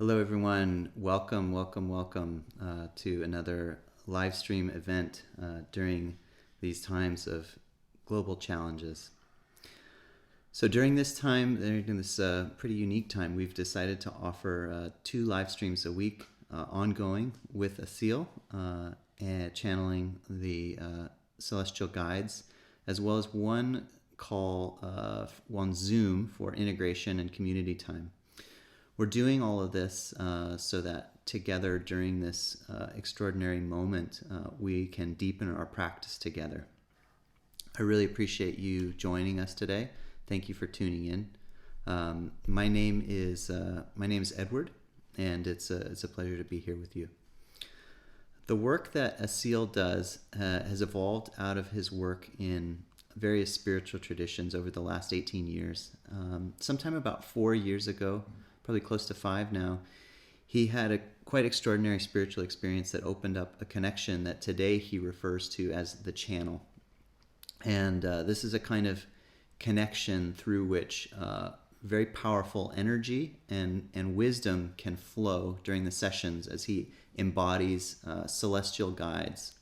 Hello, everyone. Welcome to another live stream event during these times of global challenges. So during this time, during this pretty unique time, we've decided to offer 2 live streams a week, ongoing with Asil, and channeling the celestial guides, as well as one call on Zoom for integration and community time. We're doing all of this so that together during this extraordinary moment, we can deepen our practice together. I really appreciate you joining us today. Thank you for tuning in. My name is Edward, and it's a pleasure to be here with you. The work that Asil does has evolved out of his work in various spiritual traditions over the last 18 years. Sometime about 4 years ago, probably close to 5 now, he had a quite extraordinary spiritual experience that opened up a connection that today he refers to as the channel. And this is a kind of connection through which very powerful energy and wisdom can flow during the sessions as he embodies celestial guides.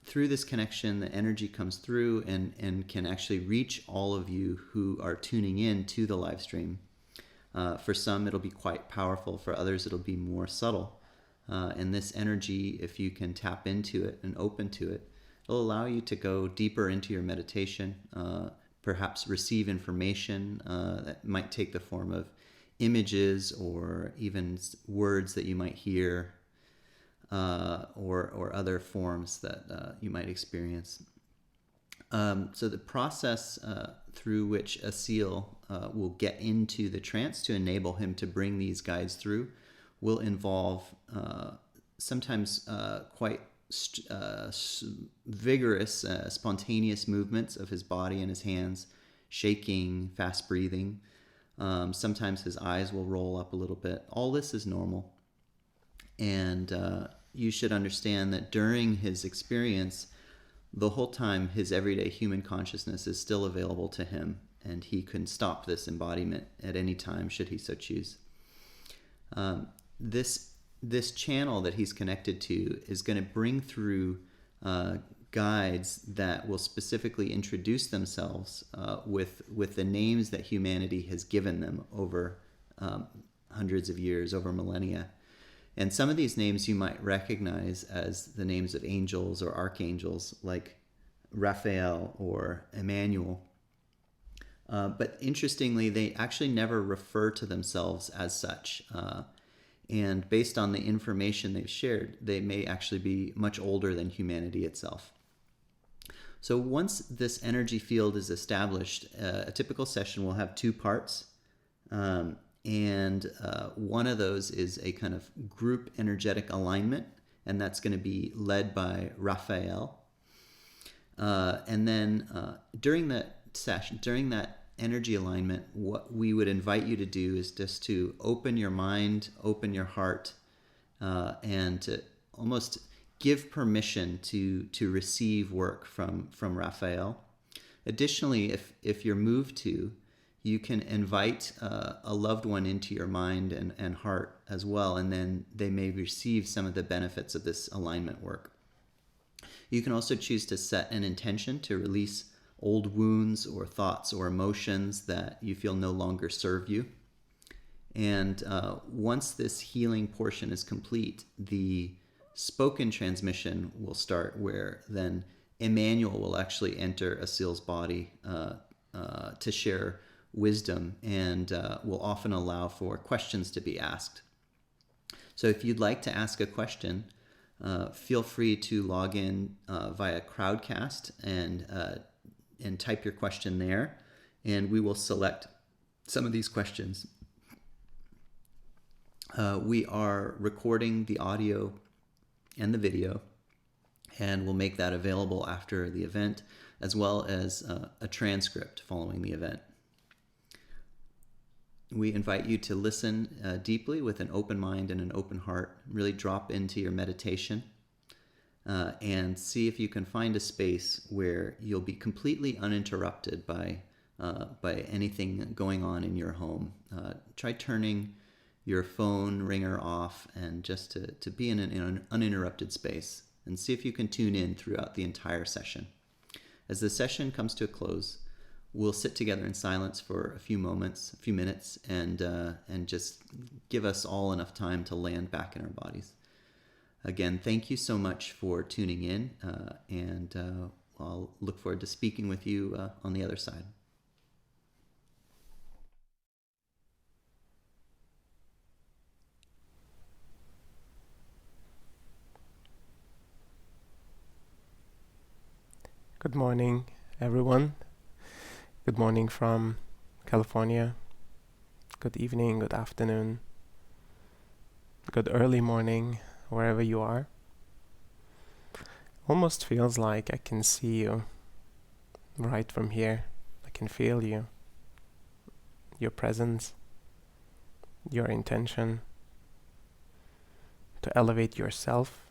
Through this connection, the energy comes through and can actually reach all of you who are tuning in to the live stream. For some, it'll be quite powerful. For others, it'll be more subtle. And this energy, if you can tap into it and open to it, it'll allow you to go deeper into your meditation, perhaps receive information that might take the form of images or even words that you might hear, or other forms that you might experience. So the process through which Asil will get into the trance to enable him to bring these guides through will involve sometimes quite vigorous, spontaneous movements of his body and his hands, shaking, fast breathing. Sometimes his eyes will roll up a little bit. All this is normal. And you should understand that during his experience, the whole time, his everyday human consciousness is still available to him, and he can stop this embodiment at any time should he so choose. This channel that he's connected to is going to bring through guides that will specifically introduce themselves with the names that humanity has given them over hundreds of years, over millennia. And some of these names you might recognize as the names of angels or archangels, like Raphael or Emmanuel. But interestingly, they actually never refer to themselves as such. And based on the information they've shared, they may actually be much older than humanity itself. So once this energy field is established, a typical session will have 2 parts. And one of those is a kind of group energetic alignment, and that's going to be led by Raphael. And then during that session, during that energy alignment, what we would invite you to do is just to open your mind, open your heart, and to almost give permission to receive work from Raphael. Additionally, if you're moved to, you can invite a loved one into your mind and heart as well, and then they may receive some of the benefits of this alignment work. You can also choose to set an intention to release old wounds or thoughts or emotions that you feel no longer serve you. And once this healing portion is complete, the spoken transmission will start, where then Emmanuel will actually enter Asil's body to share wisdom, and will often allow for questions to be asked. So if you'd like to ask a question, feel free to log in via Crowdcast and type your question there, and we will select some of these questions. We are recording the audio and the video, and we'll make that available after the event, as well as a transcript following the event. We invite you to listen deeply with an open mind and an open heart. Really drop into your meditation and see if you can find a space where you'll be completely uninterrupted by anything going on in your home. Try turning your phone ringer off, and just to be in an uninterrupted space, and see if you can tune in throughout the entire session. As the session comes to a close, we'll sit together in silence for a few minutes, and just give us all enough time to land back in our bodies. Again, thank you so much for tuning in, and I'll look forward to speaking with you on the other side. Good morning, everyone. Good morning from California. Good evening, good afternoon, good early morning, wherever you are. Almost feels like I can see you right from here. I can feel you, your presence, your intention to elevate yourself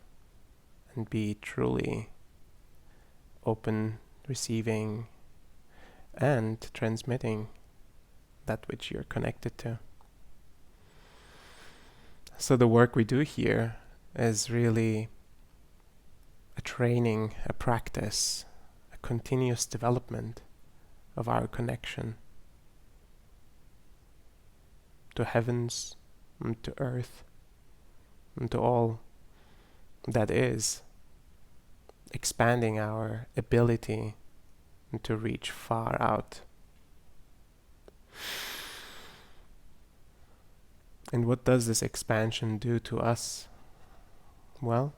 and be truly open, receiving, and transmitting that which you're connected to. So the work we do here is really a training, a practice, a continuous development of our connection to heavens and to earth and to all that is, expanding our ability to reach far out. And what does this expansion do to us? Well,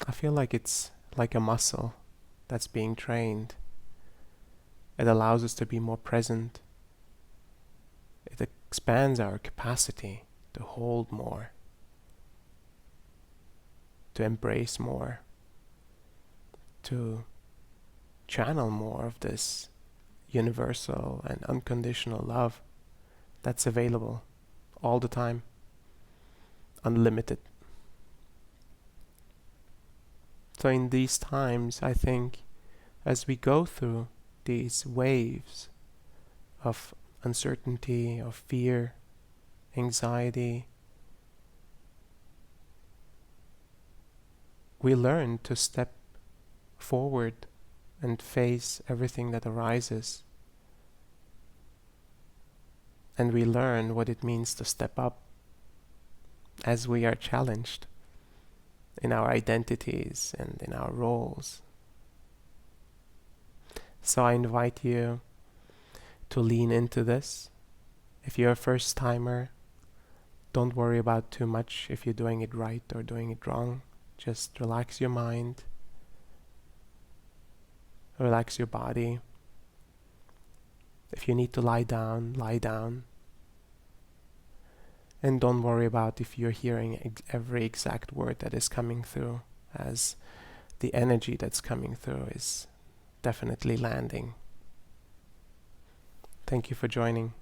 I feel like it's like a muscle that's being trained. It allows us to be more present. It expands our capacity to hold more, to embrace more, to channel more of this universal and unconditional love that's available all the time, unlimited. So in these times, I think, as we go through these waves of uncertainty, of fear, anxiety, we learn to step forward and face everything that arises. And we learn what it means to step up as we are challenged in our identities and in our roles. So I invite you to lean into this. If you're a first timer, don't worry about too much if you're doing it right or doing it wrong. Just relax your mind, relax your body. If you need to lie down, lie down. And don't worry about if you're hearing every exact word that is coming through, as the energy that's coming through is definitely landing. Thank you for joining.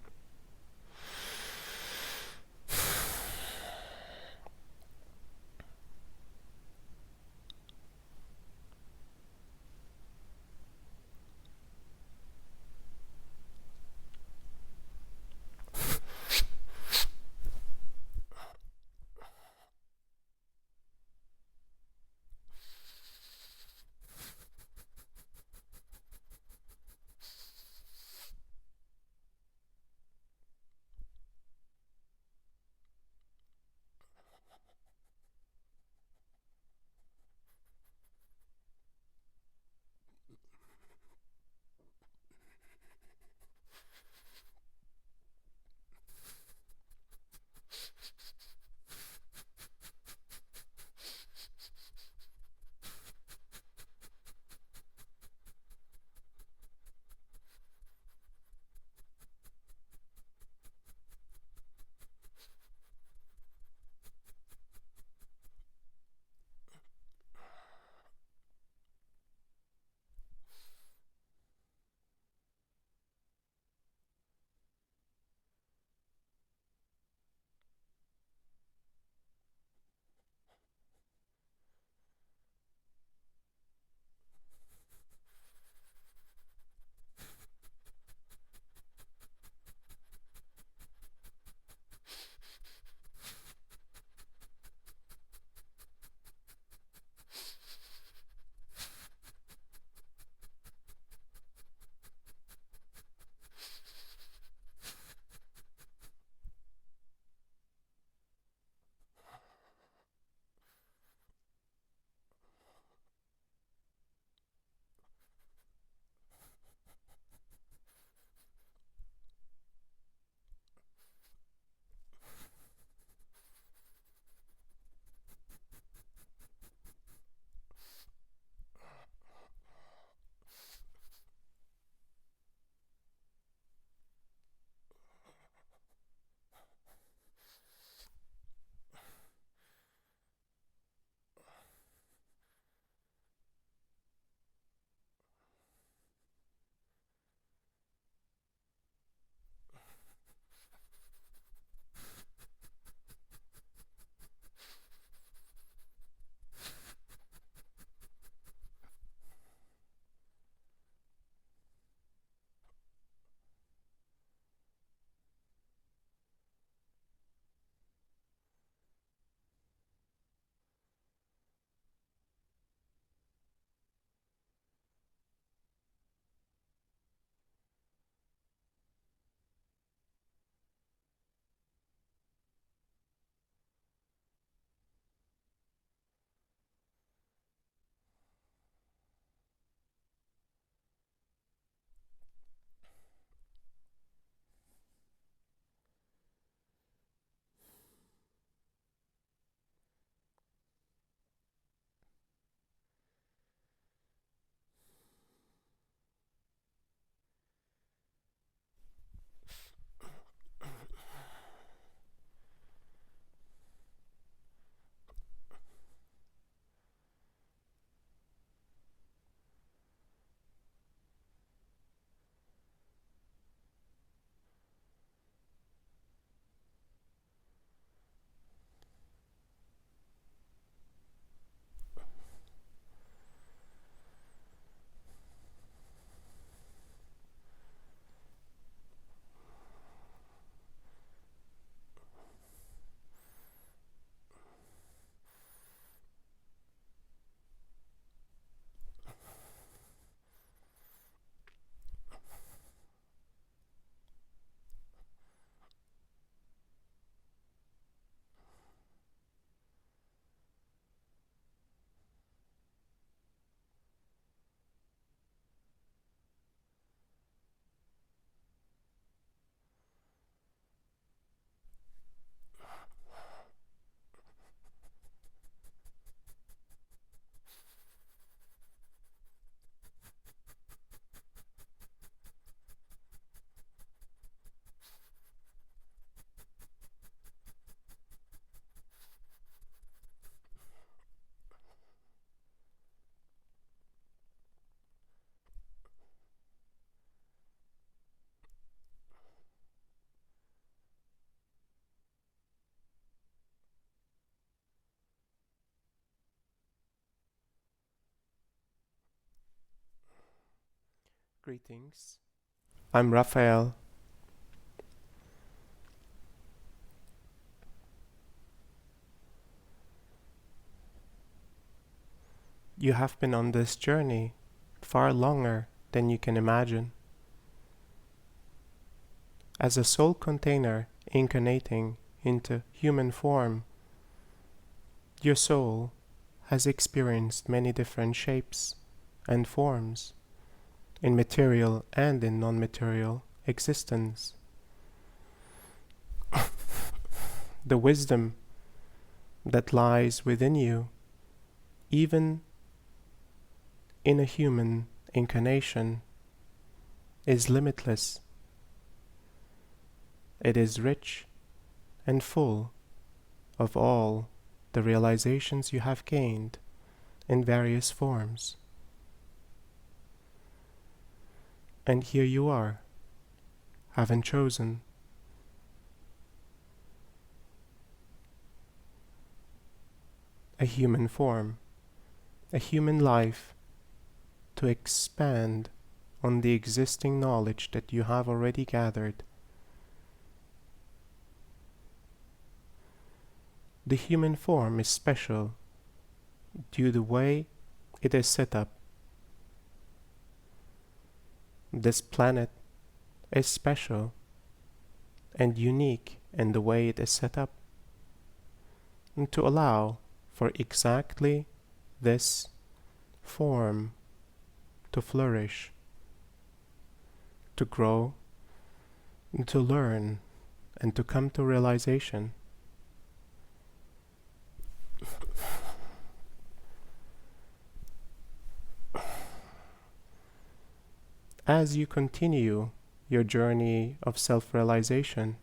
Greetings. I'm Raphael. You have been on this journey far longer than you can imagine. As a soul container incarnating into human form, your soul has experienced many different shapes and forms in material and in non-material existence. The wisdom that lies within you, even in a human incarnation, is limitless. It is rich and full of all the realizations you have gained in various forms. And here you are, having chosen a human form, a human life, to expand on the existing knowledge that you have already gathered. The human form is special due to the way it is set up. This planet is special and unique in the way it is set up, and to allow for exactly this form to flourish, to grow, and to learn, and to come to realization. As you continue your journey of self-realization,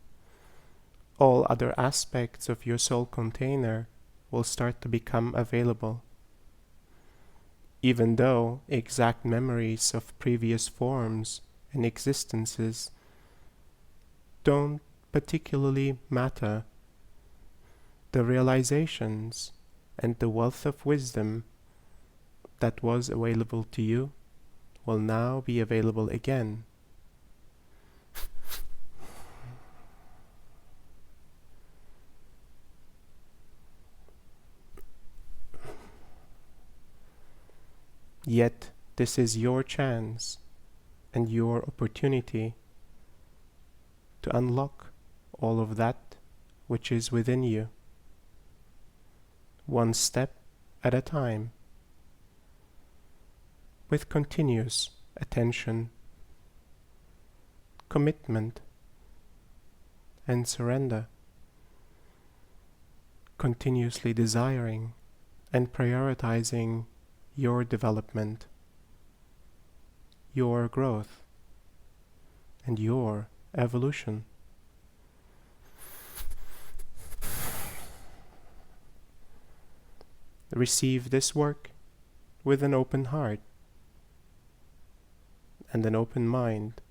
all other aspects of your soul container will start to become available. Even though exact memories of previous forms and existences don't particularly matter, the realizations and the wealth of wisdom that was available to you will now be available again. Yet this is your chance and your opportunity to unlock all of that which is within you, one step at a time, with continuous attention, commitment, and surrender, continuously desiring and prioritizing your development, your growth, and your evolution. Receive this work with an open heart and an open mind.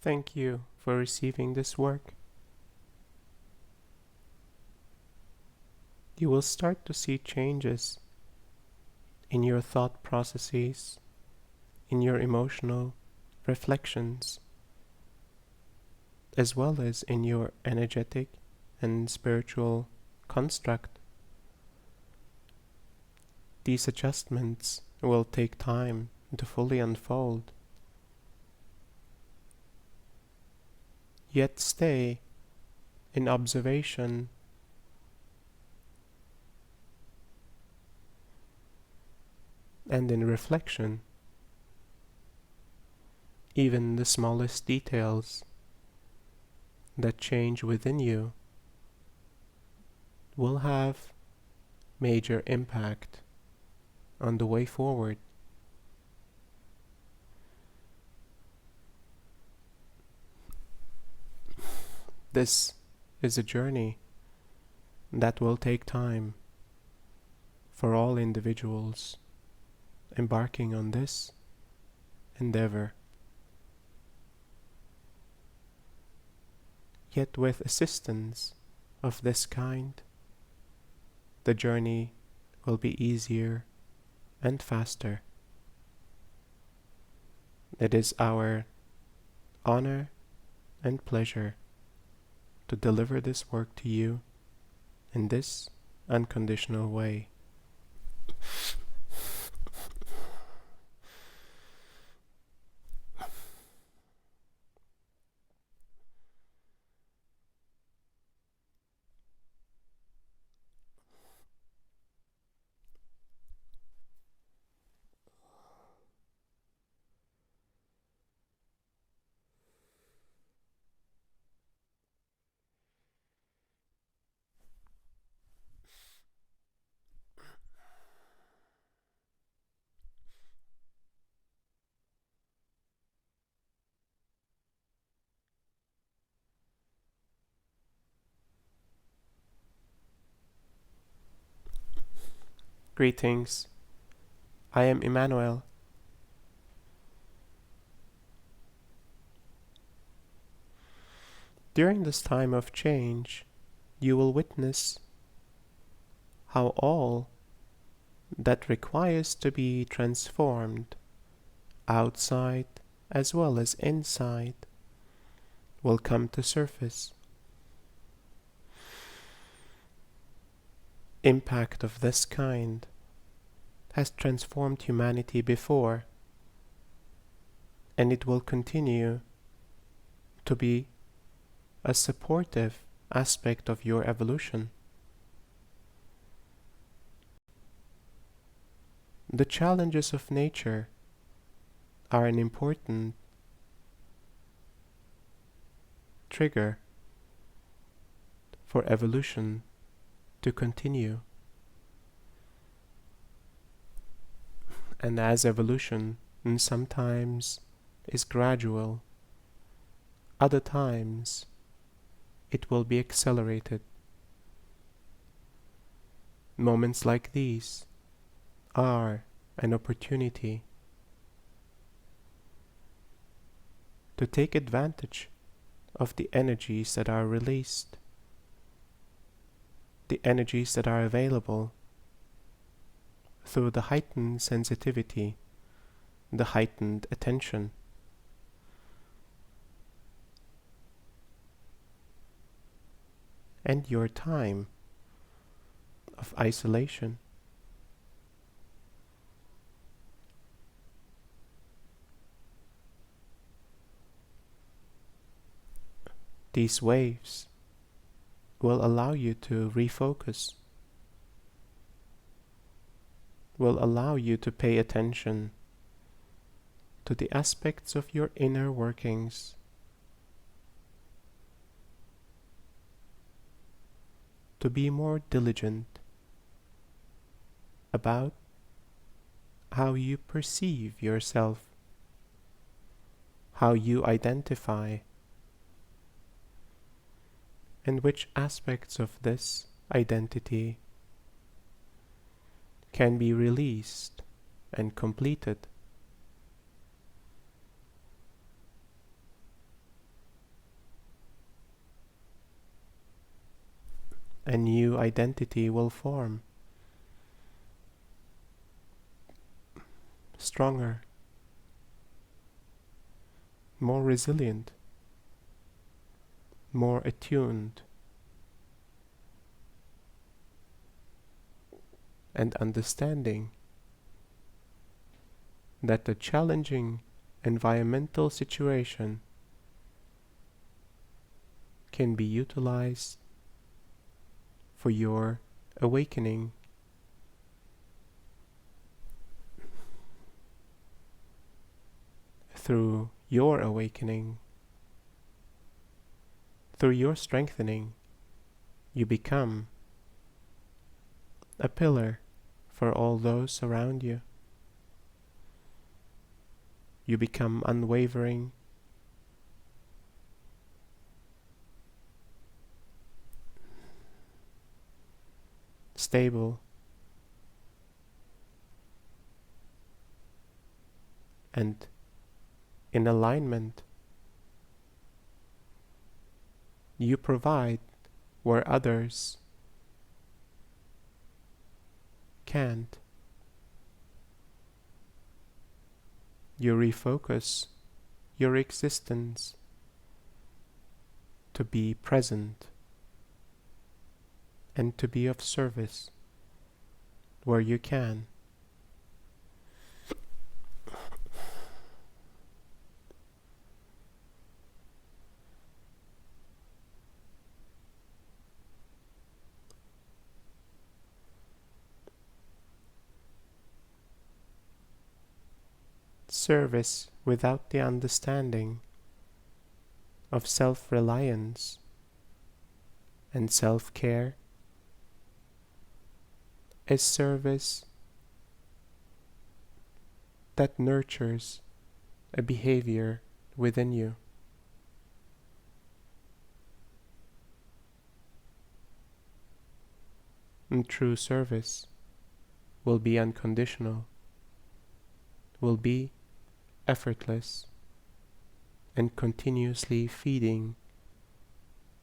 Thank you for receiving this work. You will start to see changes in your thought processes, in your emotional reflections, as well as in your energetic and spiritual construct. These adjustments will take time to fully unfold. Yet stay in observation and in reflection. Even the smallest details that change within you will have major impact on the way forward. This is a journey that will take time for all individuals embarking on this endeavor. Yet with assistance of this kind, the journey will be easier and faster. It is our honor and pleasure to deliver this work to you in this unconditional way. Greetings. I am Emmanuel. During this time of change, you will witness how all that requires to be transformed, outside as well as inside, will come to surface. Impact of this kind has transformed humanity before, and it will continue to be a supportive aspect of your evolution. The challenges of nature are an important trigger for evolution to continue. And as evolution sometimes is gradual, other times it will be accelerated. Moments like these are an opportunity to take advantage of the energies that are released, the energies that are available through the heightened sensitivity, the heightened attention. And your time of isolation. These waves will allow you to refocus, will allow you to pay attention to the aspects of your inner workings, to be more diligent about how you perceive yourself, how you identify, and which aspects of this identity can be released and completed. a new identity will form, stronger, more resilient, more attuned, and understanding that the challenging environmental situation can be utilized for your awakening. Through your awakening, through your strengthening, you become a pillar for all those around you. You become unwavering, stable, and in alignment. You provide where others can't. You refocus your existence to be present and to be of service where you can. Service without the understanding of self-reliance and self-care is service that nurtures a behavior within you. And true service will be unconditional, will be effortless, and continuously feeding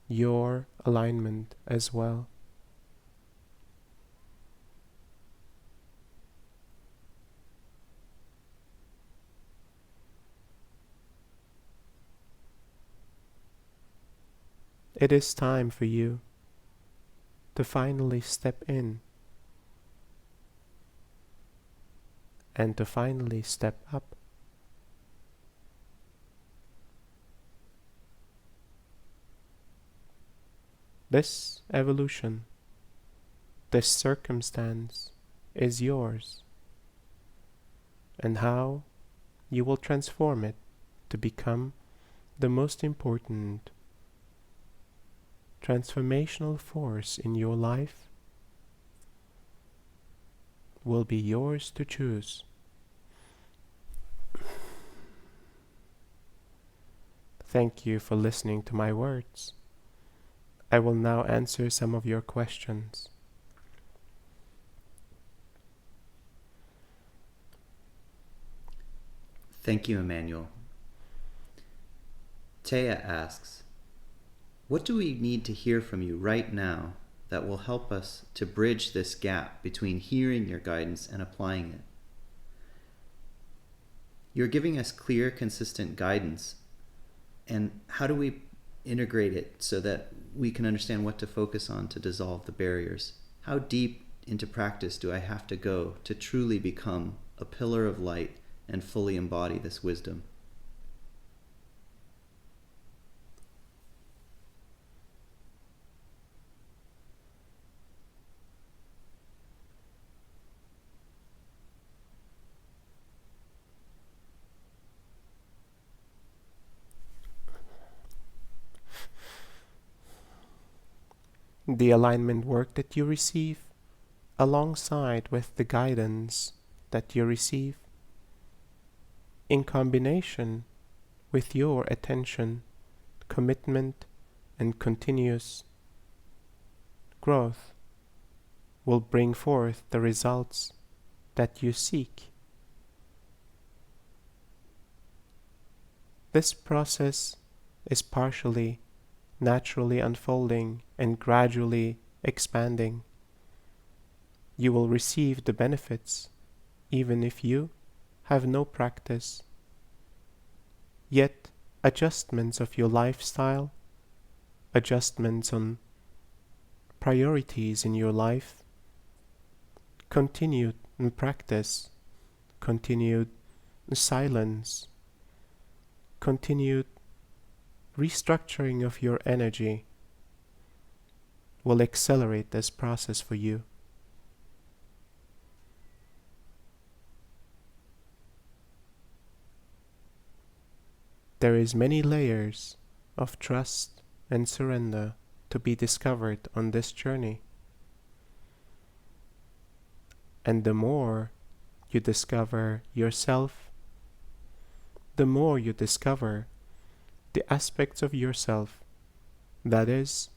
your alignment as well. It is time for you to finally step in and to finally step up. This evolution, this circumstance is yours, and how you will transform it to become the most important transformational force in your life will be yours to choose. Thank you for listening to my words. I will now answer some of your questions. Thank you, Emmanuel. Taya asks, what do we need to hear from you right now that will help us to bridge this gap between hearing your guidance and applying it? You're giving us clear, consistent guidance, and how do we integrate it so that we can understand what to focus on to dissolve the barriers? How deep into practice do I have to go to truly become a pillar of light and fully embody this wisdom? The alignment work that you receive, alongside with the guidance that you receive, in combination with your attention, commitment, and continuous growth, will bring forth the results that you seek. This process is partially naturally unfolding and gradually expanding. You will receive the benefits even if you have no practice. Yet, adjustments of your lifestyle, adjustments on priorities in your life, continued practice, continued silence, continued restructuring of your energy will accelerate this process for you. There is many layers of trust and surrender to be discovered on this journey. And the more you discover yourself, the more you discover the aspects of yourself, that is,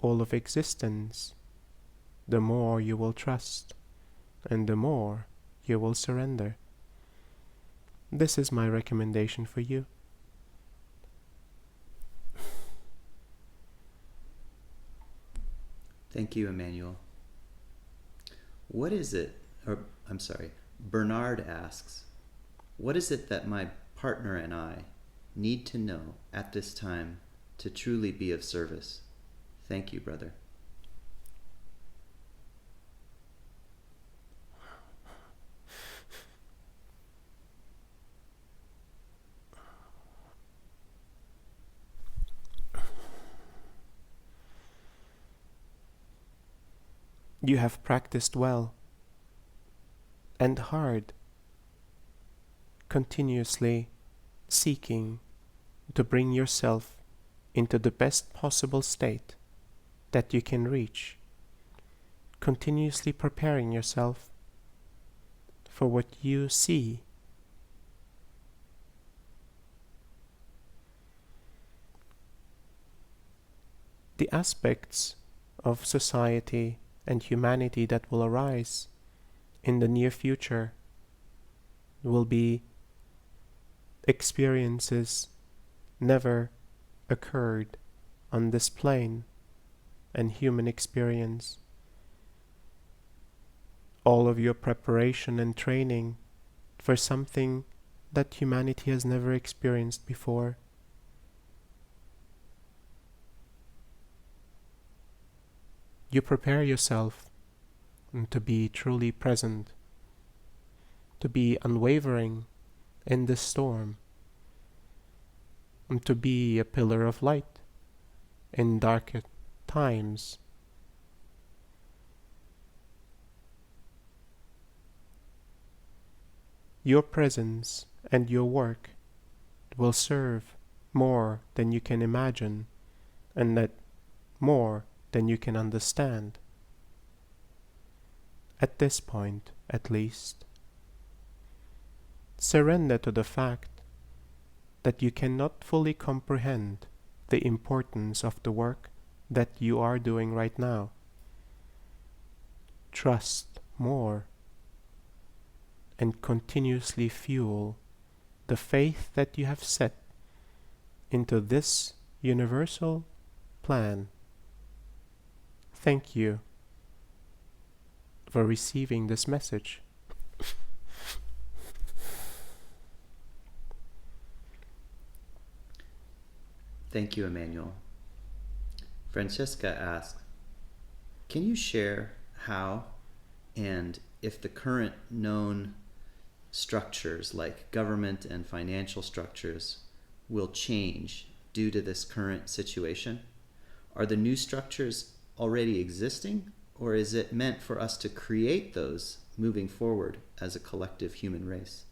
all of existence, the more you will trust, and the more you will surrender. This is my recommendation for you. Thank you, Emmanuel. What is it, Bernard asks, what is it that my partner and I need to know at this time to truly be of service? Thank you, brother. You have practiced well and hard, continuously seeking to bring yourself into the best possible state that you can reach, continuously preparing yourself for what you see. The aspects of society and humanity that will arise in the near future will be experiences never occurred on this plane and human experience. All of your preparation and training for something that humanity has never experienced before. You prepare yourself to be truly present, to be unwavering in the storm, and to be a pillar of light in darker times. Your presence and your work will serve more than you can imagine, and that more than you can understand. At this point, at least, surrender to the fact that you cannot fully comprehend the importance of the work that you are doing right now. Trust more and continuously fuel the faith that you have set into this universal plan. Thank you for receiving this message. Thank you, Emmanuel. Francesca asks, can you share how and if the current known structures like government and financial structures will change due to this current situation? Are the new structures already existing, or is it meant for us to create those moving forward as a collective human race?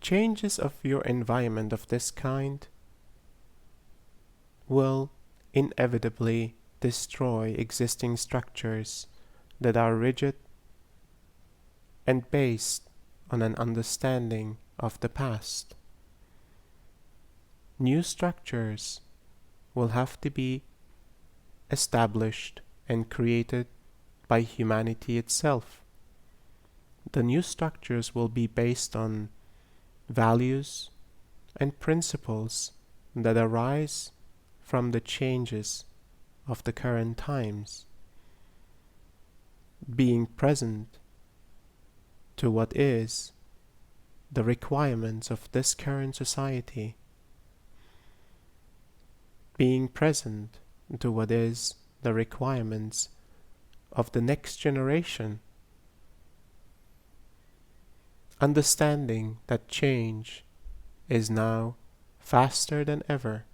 Changes of your environment of this kind will inevitably destroy existing structures that are rigid and based on an understanding of the past. New structures will have to be established and created by humanity itself, the new structures will be based on values and principles that arise from the changes of the current times, being present to what is the requirements of this current society, being present to what is the requirements of the next generation, understanding that change is now faster than ever,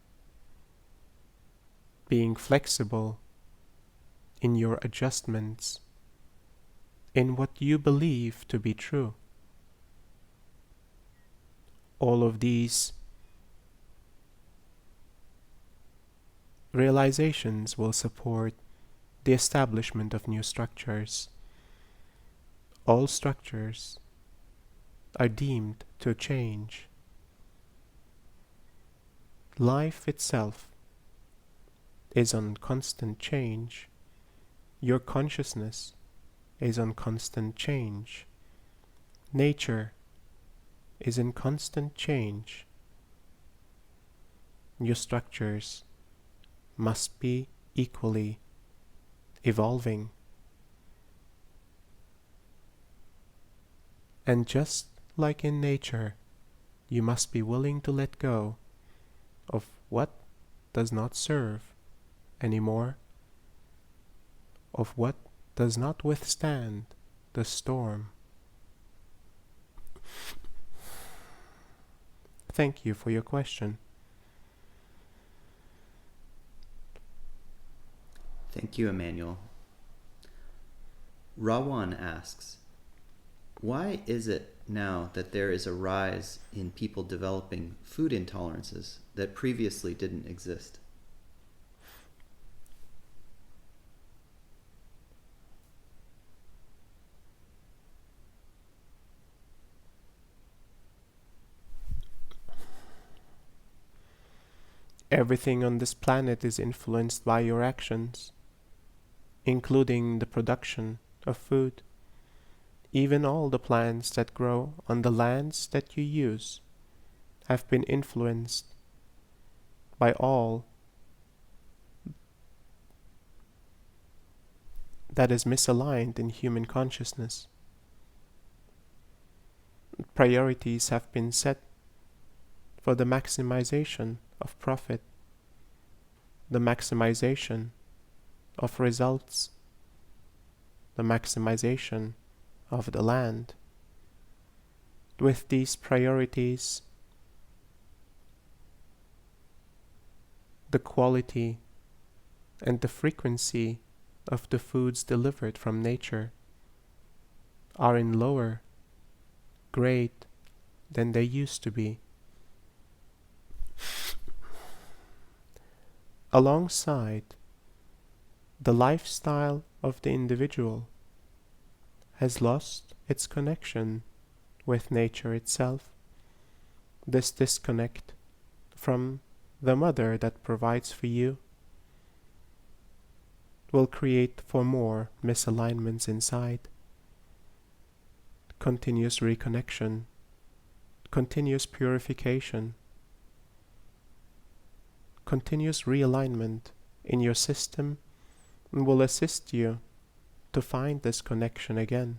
being flexible in your adjustments in what you believe to be true. All of these realizations will support the establishment of new structures. All structures are deemed to change. Life itself is on constant change. Your consciousness is on constant change. Nature is in constant change. Your structures must be equally evolving. And just like in nature, you must be willing to let go of what does not serve anymore, of what does not withstand the storm. Thank you for your question. Thank you, Emmanuel. Rawan asks, why is it now that there is a rise in people developing food intolerances that previously didn't exist? Everything on this planet is influenced by your actions, including the production of food. Even all the plants that grow on the lands that you use have been influenced by all that is misaligned in human consciousness. Priorities have been set for the maximization of profit, the maximization of results, the maximization of the land. With these priorities, the quality and the frequency of the foods delivered from nature are in lower grade than they used to be. Alongside, the lifestyle of the individual has lost its connection with nature itself. This disconnect from the mother that provides for you will create for more misalignments inside. Continuous reconnection, continuous purification, continuous realignment in your system will assist you to find this connection again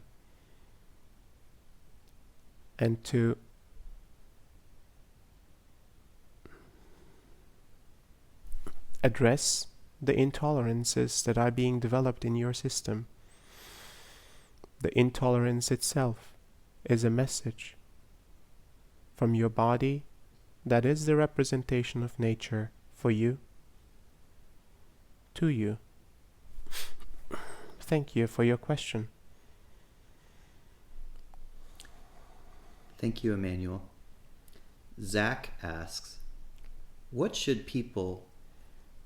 and to address the intolerances that are being developed in your system. The intolerance itself is a message from your body that is the representation of nature for you, to you. Thank you for your question. Thank you, Emmanuel. Zach asks, what should people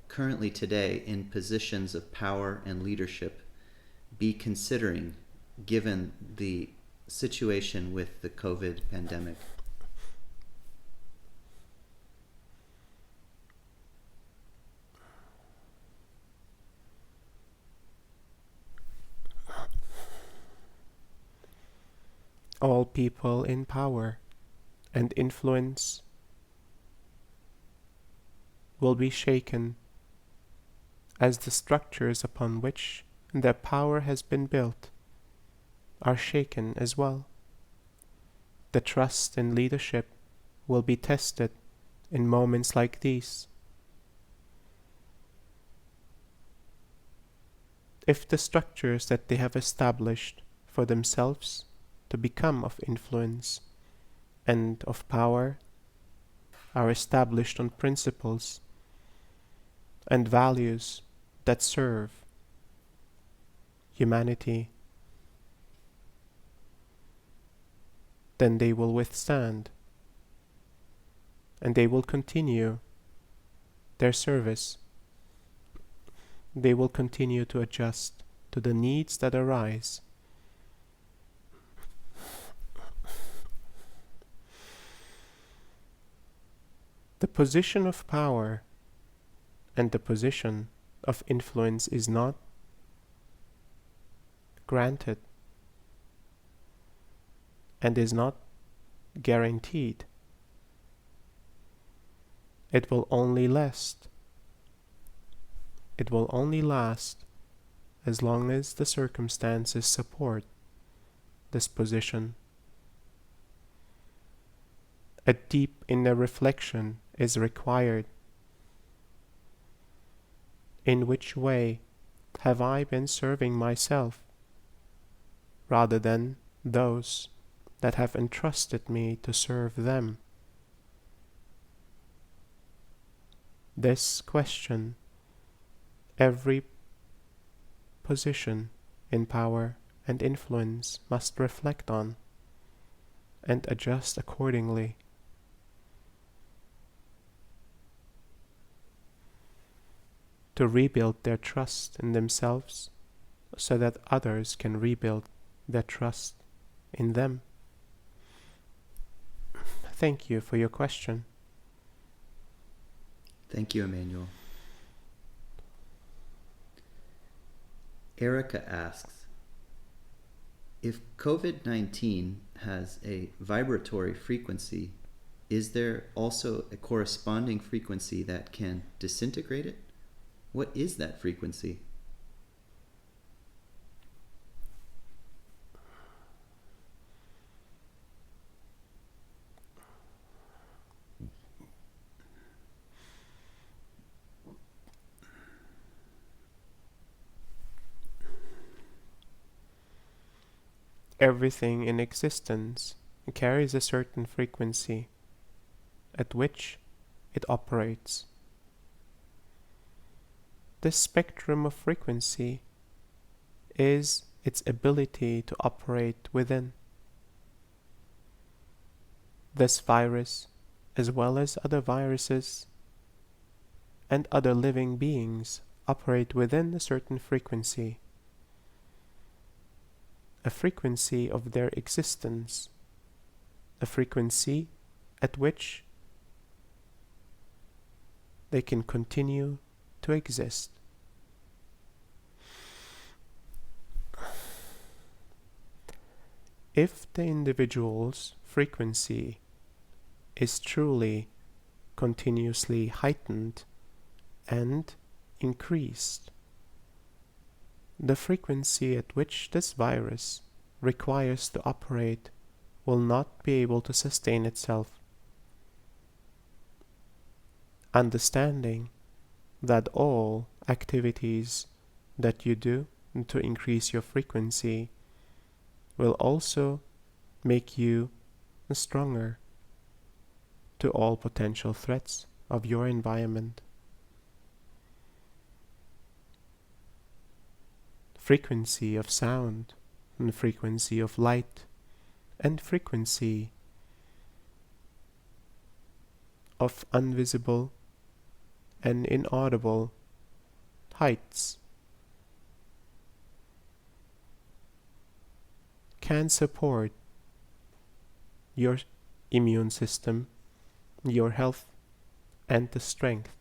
currently today in positions of power and leadership be considering given the situation with the COVID pandemic? all people in power and influence will be shaken as the structures upon which their power has been built are shaken as well. The trust in leadership will be tested in moments like these. If the structures that they have established for themselves to become of influence and of power are established on principles and values that serve humanity, then they will withstand and they will continue their service. They will continue to adjust to the needs that arise. The position of power and the position of influence is not granted and is not guaranteed. It will only last. It will only last as long as the circumstances support this position. A deep inner reflection is required. In which way have I been serving myself rather than those that have entrusted me to serve them? This question every position in power and influence must reflect on and adjust accordingly. To rebuild their trust in themselves so that others can rebuild their trust in them. Thank you for your question. Thank you, Emmanuel. Erica asks, if COVID-19 has a vibratory frequency, is there also a corresponding frequency that can disintegrate it? What is that frequency? Everything in existence carries a certain frequency at which it operates. This spectrum of frequency is its ability to operate within. This virus, as well as other viruses and other living beings, operate within a certain frequency, a frequency of their existence, a frequency at which they can continue to exist. If the individual's frequency is truly continuously heightened and increased, the frequency at which this virus requires to operate will not be able to sustain itself. Understanding that all activities that you do to increase your frequency will also make you stronger to all potential threats of your environment. Frequency of sound, and frequency of light, and frequency of invisible and inaudible heights can support your immune system, your health, and the strength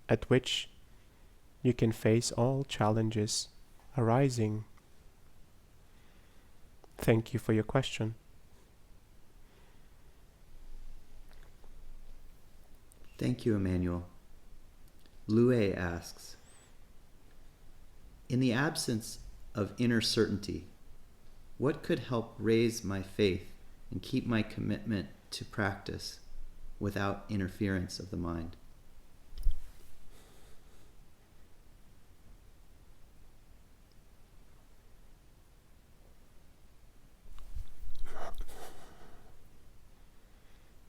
at which you can face all challenges arising. Thank you for your question. Thank you, Emmanuel. Lue asks, in the absence of inner certainty, what could help raise my faith and keep my commitment to practice without interference of the mind?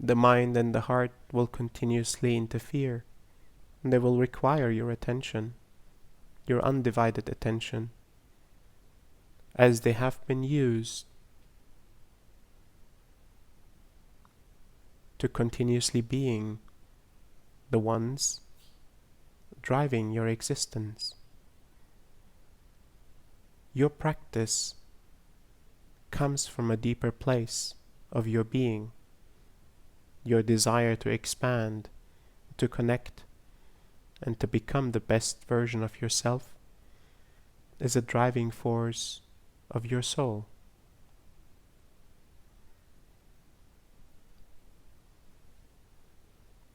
The mind and the heart will continuously interfere. They will require your attention, your undivided attention, as they have been used to continuously being the ones driving your existence. Your practice comes from a deeper place of your being, your desire to expand, to connect, and to become the best version of yourself is a driving force of your soul.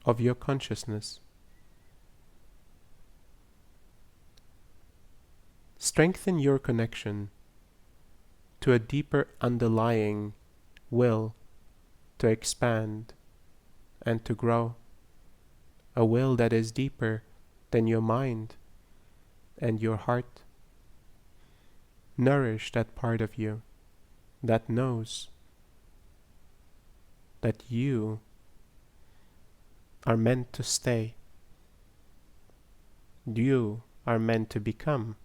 Of your consciousness. Strengthen your connection to a deeper underlying will to expand and to grow, a will that is deeper than your mind and your heart. Nourish that part of you that knows that you are meant to stay. You are meant to become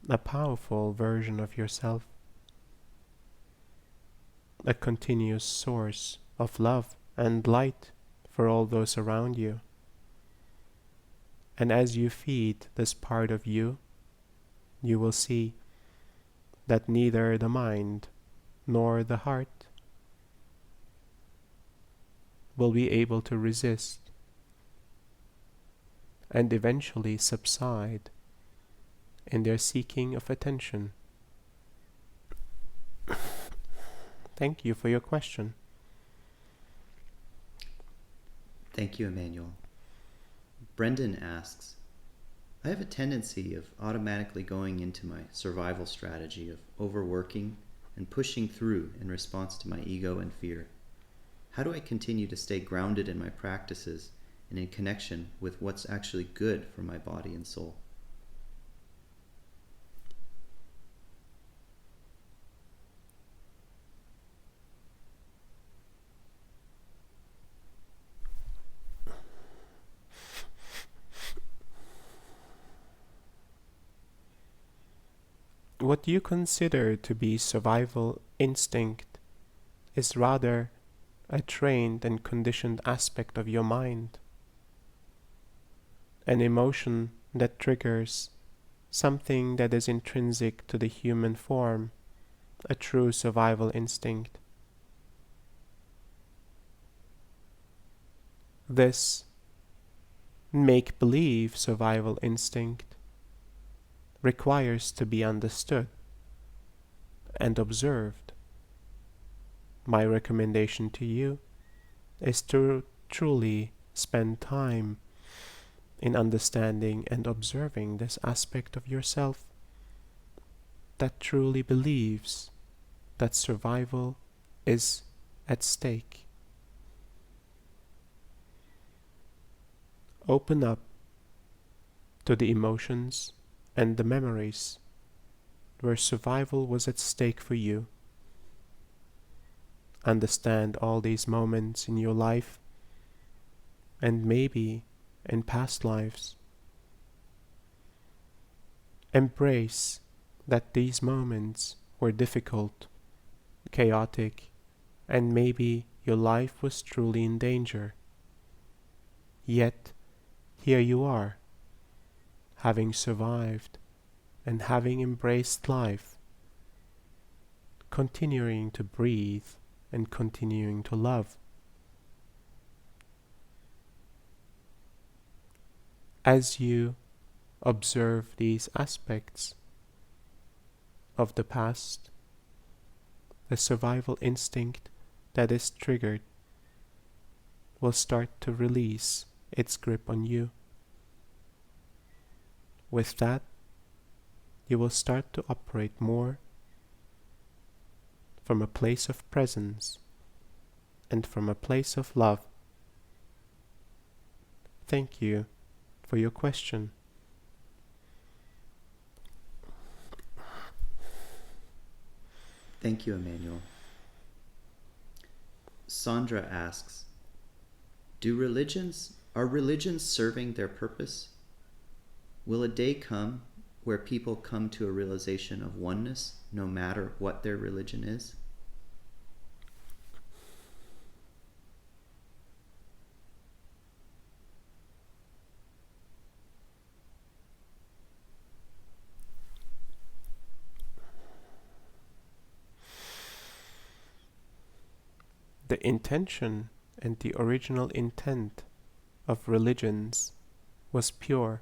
a powerful version of yourself, a continuous source of love and light for all those around you. And as you feed this part of you, you will see that neither the mind nor the heart will be able to resist and eventually subside in their seeking of attention. Thank you for your question. Thank you, Emmanuel. Brendan asks, I have a tendency of automatically going into my survival strategy of overworking and pushing through in response to my ego and fear. How do I continue to stay grounded in my practices and in connection with what's actually good for my body and soul? What you consider to be survival instinct is rather a trained and conditioned aspect of your mind, an emotion that triggers something that is intrinsic to the human form, a true survival instinct. This make-believe survival instinct requires to be understood and observed. My recommendation to you is to truly spend time in understanding and observing this aspect of yourself that truly believes that survival is at stake. Open up to the emotions and the memories where survival was at stake for you. Understand all these moments in your life and maybe in past lives. Embrace that these moments were difficult, chaotic, and maybe your life was truly in danger. Yet, here you are, having survived and having embraced life, continuing to breathe and continuing to love. As you observe these aspects of the past, the survival instinct that is triggered will start to release its grip on you. With that, you will start to operate more from a place of presence and from a place of love. Thank you for your question. Thank you, Emmanuel. Sandra asks, are religions serving their purpose? Will a day come where people come to a realization of oneness, no matter what their religion is? The intention and the original intent of religions was pure.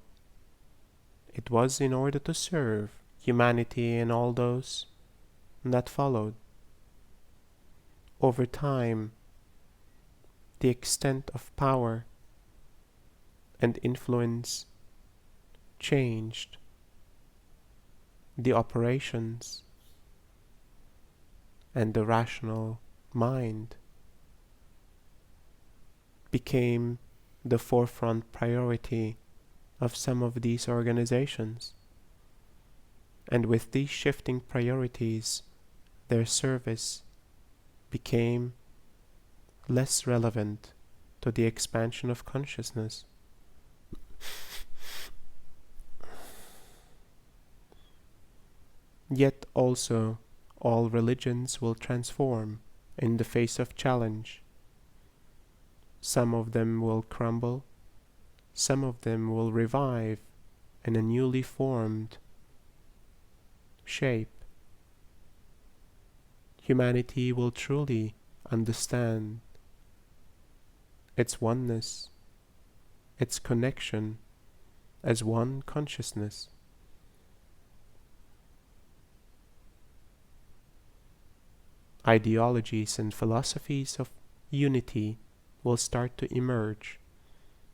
It was in order to serve humanity and all those that followed. Over time, the extent of power and influence changed the operations and the rational mind became the forefront priority of some of these organizations. And with these shifting priorities, their service became less relevant to the expansion of consciousness. Yet also, all religions will transform in the face of challenge. Some of them will crumble, some of them will revive in a newly formed shape. Humanity will truly understand its oneness, its connection as one consciousness. Ideologies and philosophies of unity will start to emerge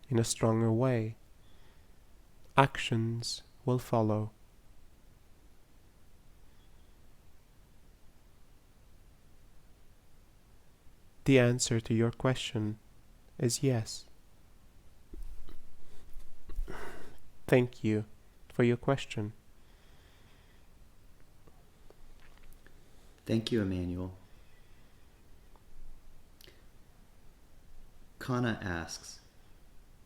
in a stronger way. Actions will follow. The answer to your question is yes. Thank you for your question. Thank you, Emmanuel. Kana asks,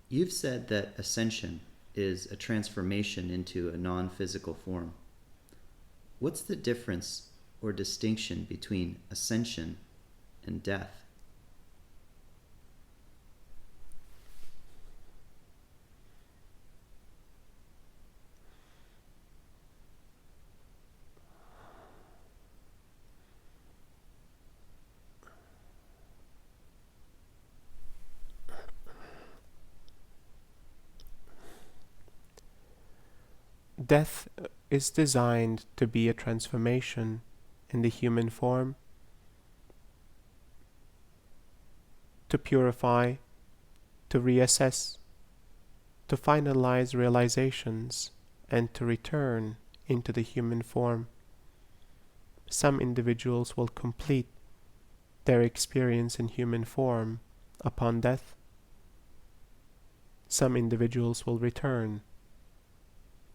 you've said that ascension is a transformation into a non-physical form. What's the difference or distinction between ascension and death? Death is designed to be a transformation in the human form, to purify, to reassess, to finalize realizations, and to return into the human form. Some individuals will complete their experience in human form upon death. Some individuals will return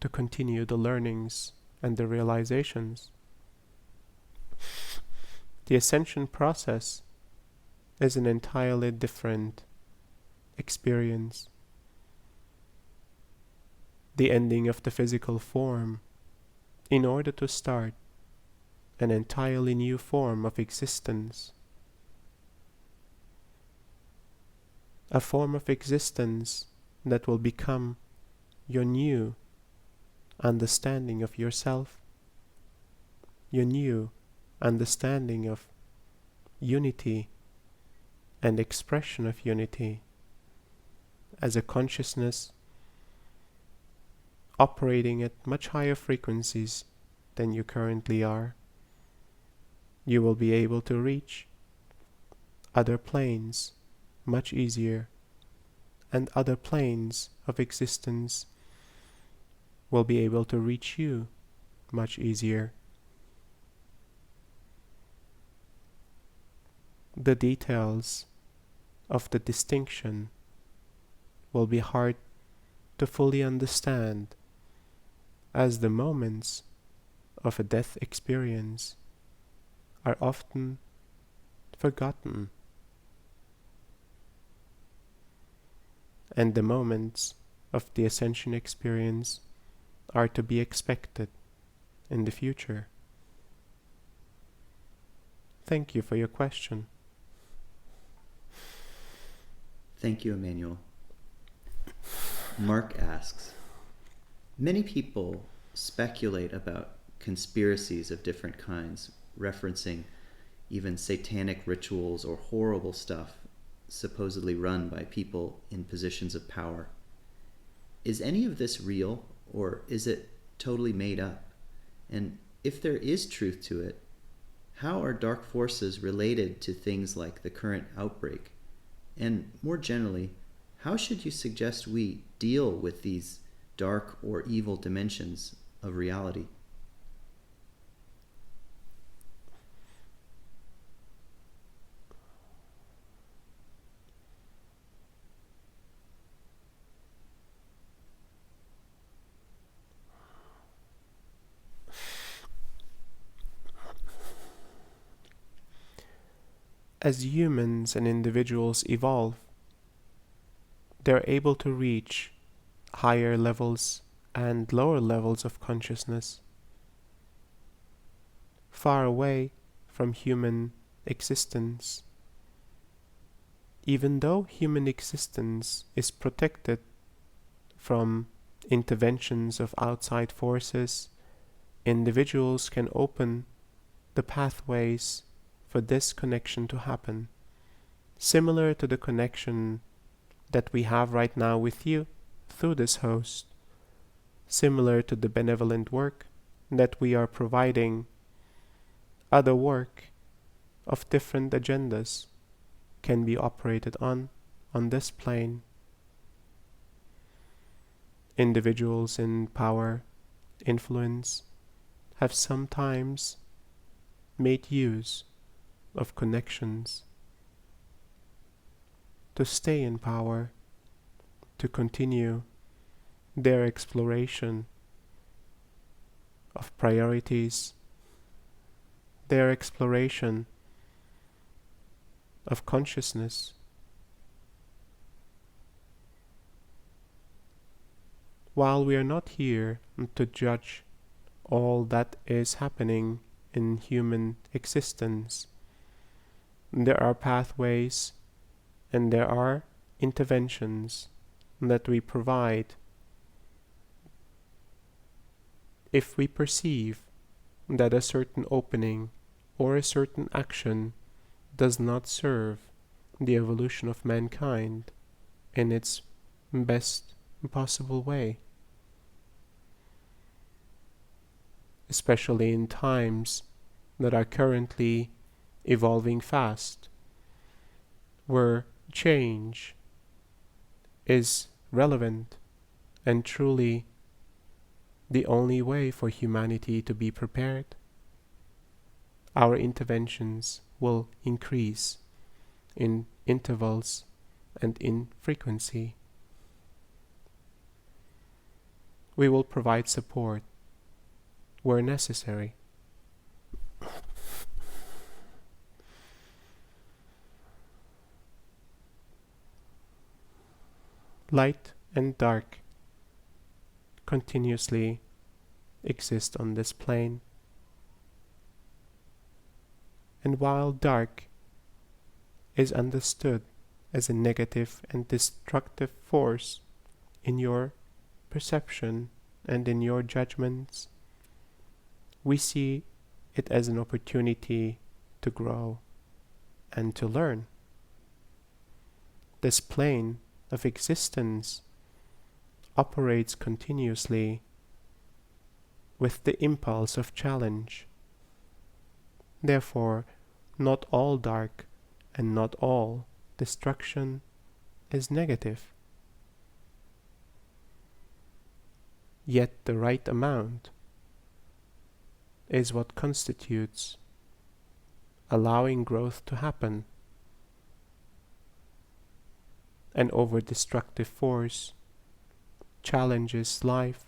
to continue the learnings and the realizations. The ascension process is an entirely different experience. The ending of the physical form in order to start an entirely new form of existence. A form of existence that will become your new understanding of yourself, your new understanding of unity and expression of unity as a consciousness operating at much higher frequencies than you currently are. You will be able to reach other planes much easier, and other planes of existence will be able to reach you much easier. The details of the distinction will be hard to fully understand, as the moments of a death experience are often forgotten, and the moments of the ascension experience are to be expected in the future. Thank you for your question. Thank you, Emmanuel. Mark asks, many people speculate about conspiracies of different kinds, referencing even satanic rituals or horrible stuff supposedly run by people in positions of power. Is any of this real, or is it totally made up? And if there is truth to it, how are dark forces related to things like the current outbreak? And more generally, how should you suggest we deal with these dark or evil dimensions of reality? As humans and individuals evolve, they're able to reach higher levels and lower levels of consciousness, far away from human existence. Even though human existence is protected from interventions of outside forces, individuals can open the pathways for this connection to happen, similar to the connection that we have right now with you through this host, similar to the benevolent work that we are providing. Other work of different agendas can be operated on this plane. Individuals in power, influence, have sometimes made use of connections to stay in power, to continue their exploration of priorities, their exploration of consciousness. While we are not here to judge all that is happening in human existence, there are pathways and there are interventions that we provide if we perceive that a certain opening or a certain action does not serve the evolution of mankind in its best possible way. Especially in times that are currently evolving fast, where change is relevant and truly the only way for humanity to be prepared, our interventions will increase in intervals and in frequency. We will provide support where necessary. Light and dark continuously exist on this plane. And while dark is understood as a negative and destructive force in your perception and in your judgments, we see it as an opportunity to grow and to learn. This plane of existence operates continuously with the impulse of challenge. Therefore, not all dark and not all destruction is negative. Yet the right amount is what constitutes allowing growth to happen. An over-destructive force challenges life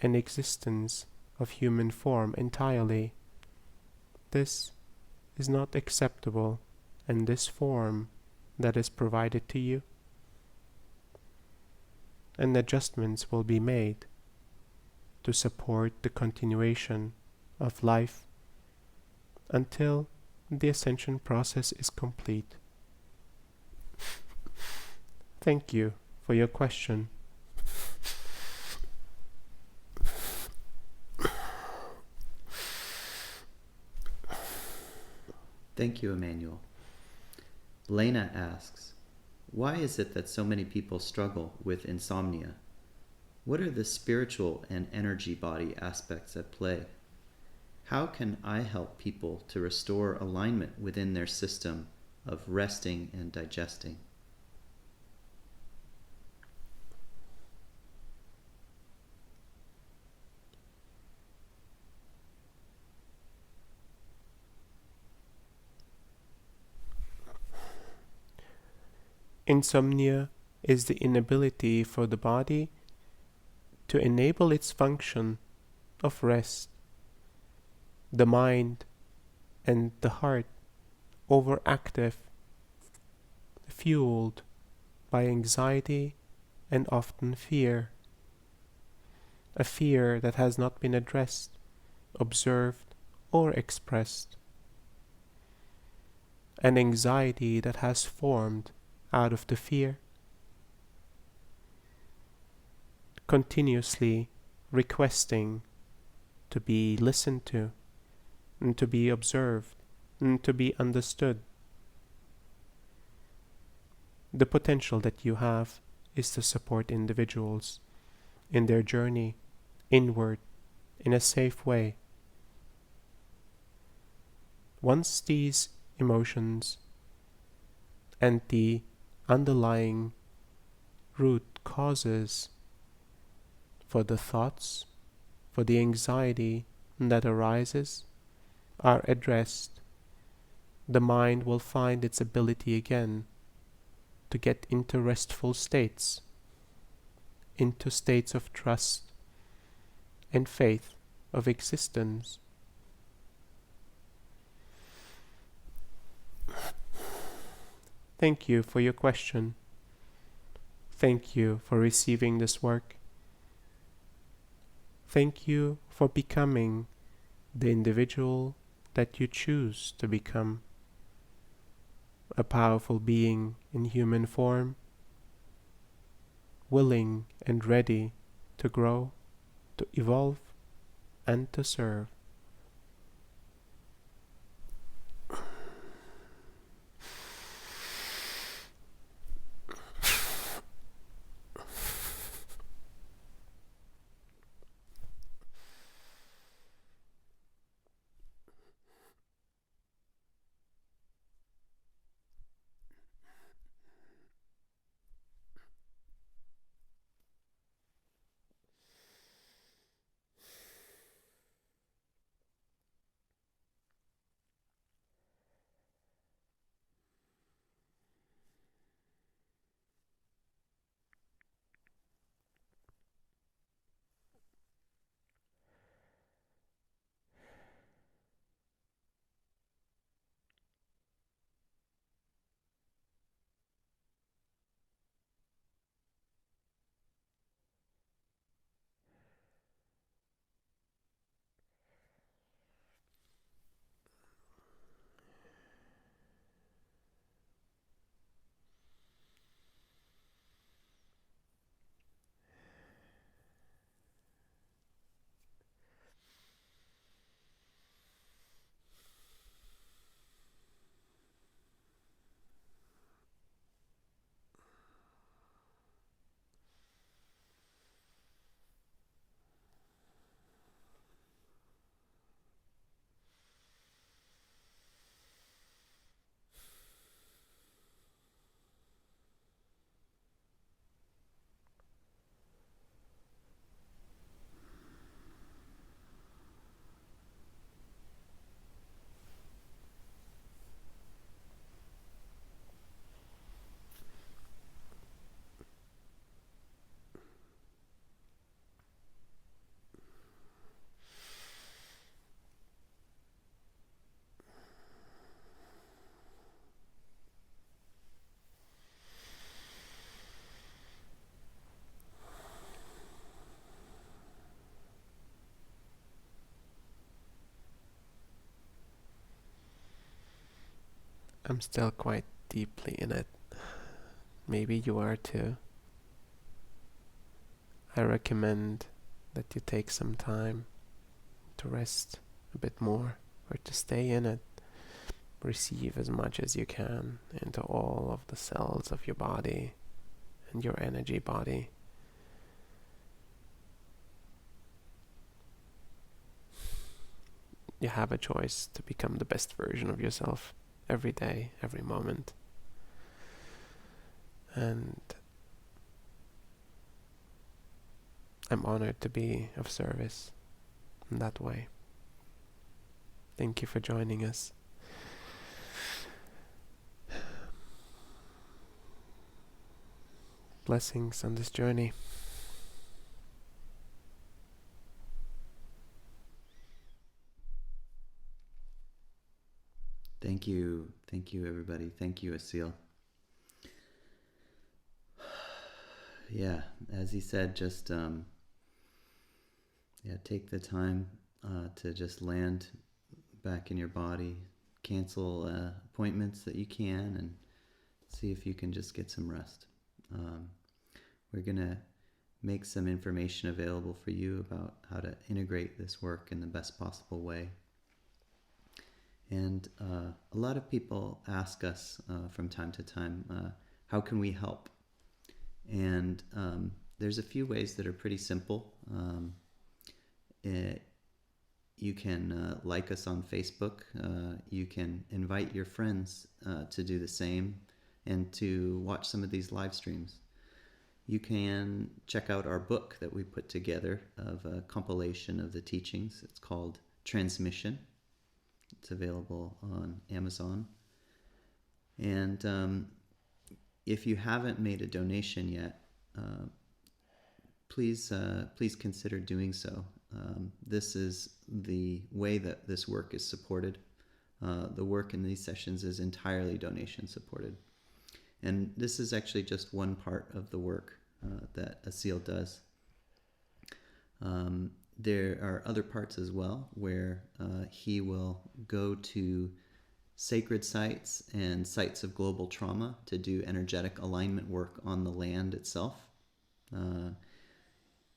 and existence of human form entirely. This is not acceptable in this form that is provided to you, and adjustments will be made to support the continuation of life until the ascension process is complete. Thank you for your question. Thank you, Emmanuel. Lena asks, why is it that so many people struggle with insomnia? What are the spiritual and energy body aspects at play? How can I help people to restore alignment within their system of resting and digesting? Insomnia is the inability for the body to enable its function of rest. The mind and the heart overactive, fueled by anxiety and often fear. A fear that has not been addressed, observed, or expressed. An anxiety that has formed out of the fear, continuously requesting to be listened to, and to be observed, and to be understood. The potential that you have is to support individuals in their journey inward in a safe way. Once these emotions and the underlying root causes for the thoughts, for the anxiety that arises, are addressed, the mind will find its ability again to get into restful states, into states of trust and faith of existence. Thank you for your question. Thank you for receiving this work. Thank you for becoming the individual that you choose to become. A powerful being in human form, willing and ready to grow, to evolve, and to serve. I'm still quite deeply in it. Maybe you are too. I recommend that you take some time to rest a bit more, or to stay in it. Receive as much as you can into all of the cells of your body and your energy body. You have a choice to become the best version of yourself every day, every moment. And I'm honored to be of service in that way. Thank you for joining us. Blessings on this journey. Thank you, everybody. Thank you, Asil. Yeah, as he said, just take the time to just land back in your body, cancel appointments that you can, and see if you can just get some rest. We're gonna make some information available for you about how to integrate this work in the best possible way. And a lot of people ask us from time to time, how can we help? And there's a few ways that are pretty simple. You can like us on Facebook. You can invite your friends to do the same and to watch some of these live streams. You can check out our book that we put together of a compilation of the teachings. It's called Transmission. It's available on Amazon. And if you haven't made a donation yet, please consider doing so. This is the way that this work is supported. The work in these sessions is entirely donation supported. And this is actually just one part of the work that Asil does. There are other parts as well where he will go to sacred sites and sites of global trauma to do energetic alignment work on the land itself.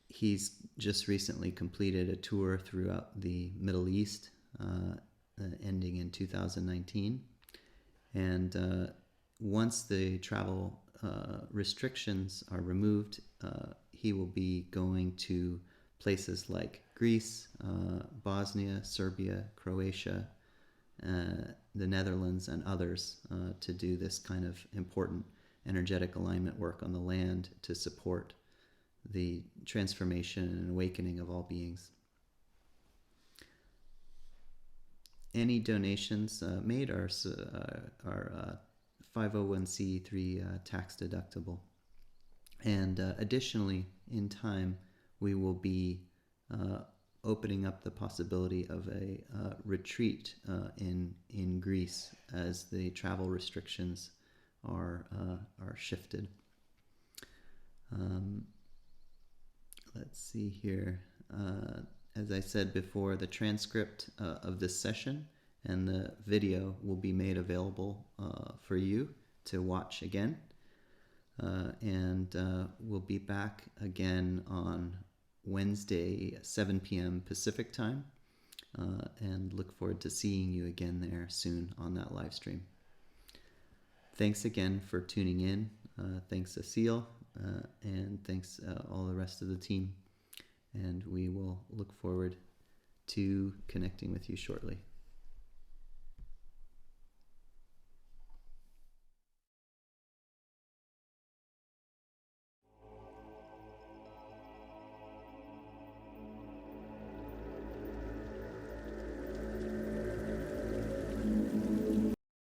He's just recently completed a tour throughout the Middle East, ending in 2019. And once the travel restrictions are removed, he will be going to places like Greece, Bosnia, Serbia, Croatia, the Netherlands, and others to do this kind of important energetic alignment work on the land to support the transformation and awakening of all beings. Any donations made are 501c3 tax deductible. And additionally, in time, we will be opening up the possibility of a retreat in Greece as the travel restrictions are shifted. Let's see here. As I said before, the transcript of this session and the video will be made available for you to watch again. And we'll be back again on Wednesday, 7 p.m. Pacific time, and look forward to seeing you again there soon on that live stream. Thanks again for tuning in. Thanks, Asil, and thanks all the rest of the team. And we will look forward to connecting with you shortly.